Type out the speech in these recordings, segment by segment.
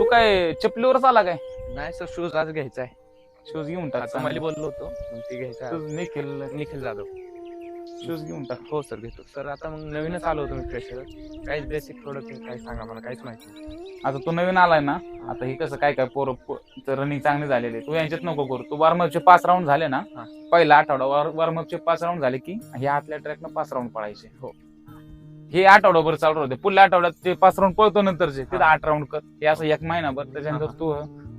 तू काय चपलीवरच आला काय? नाही सर शूज आज घ्यायचा आहे. शूज घेऊन टाक. तुम्हाला बोललो होतो मग ते घ्यायचा आहे. निखिल निखिल जाधव. शूज घेऊन टाक. हो सर घेतो सर. आता मग नवीनच आलो होतो मी फ्रेशर. काहीच बेसिक थोडं काय सांगा मला काहीच माहिती नाही. आता तू नवीन आलाय ना, आता हे कसं काय काय रनिंग चांगली झालेली तू यांच्यात नको करू. तू वॉर्मअपचे 5 राऊंड झाले ना, पहिला आठवडा वॉर्मअपचे 5 राऊंड झाले की हे आतल्या ट्रॅकनं 5 राऊंड पळायचे. हो हे आठवडाभर चालू होते. पुढल्या आठवड्यात ते 5 राऊंड पळतो नंतरचे तिथं 8 राऊंड कर. हे असं 1 महिनाभर. त्याच्यानंतर तू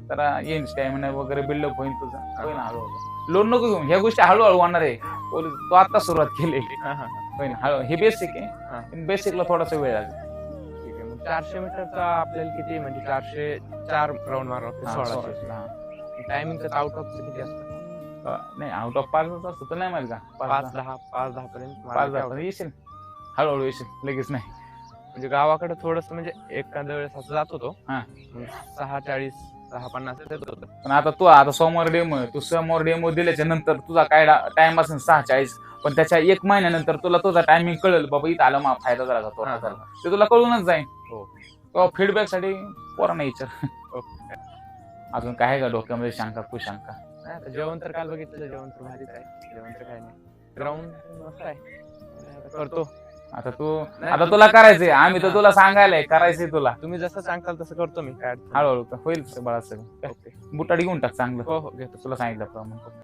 जरा येईन स्टॅमिना वगैरे बिल्डअप होईल तुझा. होईल हळूहळू. लोन नको घेऊन. ह्या गोष्टी हळूहळू होणार आहे. तू आता सुरुवात केली. होईल हळू. हे बेसिक आहे. बेसिकला थोडासा वेळ लागेल. 400 मीटरचा आपल्याला किती म्हणजे 404 राऊंड मारावं लागते. 1600. टायमिंगचं आउट ऑफ किती असतं? नाही आउट ऑफ 5 असतं तर नाही माहिती का? 5-10 पर्यंत 5-10 येशील. हळूहळू येशील. लगेच नाही. म्हणजे गावाकडे थोडस म्हणजे एखाद्या वेळेस असं जात होतो. 6:40 6:50 येत होतं. पण आता सोमवार डेमो आहे. तू सोमवार डेमो दिल्याच्या नंतर तुझा काय टाइम असेल 6:40. पण त्याच्या 1 महिन्यानंतर तुला तुझा टायमिंग कळेल बाबा इथं आला मग फायदा झाला तो ते तुला कळूनच जाईल. हो फीडबॅक साठी पोरांना विचार. अजून काय आहे का डोक्यामध्ये शंका कुशंका? नाही जेवण तर काल बघितलं. जेवण तर भारीच आहे. जेवण तर काय नाही. ग्राउंड मस्त आहे. करतो आता तुला करायचंय. आम्ही तर तुला सांगायलाय करायचंय तुला. तुम्ही जसं सांगताल तसं करतो मी. काय हळूहळू होईल बाळा सगळं. बुटाडी घेऊन टाक चांगलं. हो घेतो तुला सांगितलं.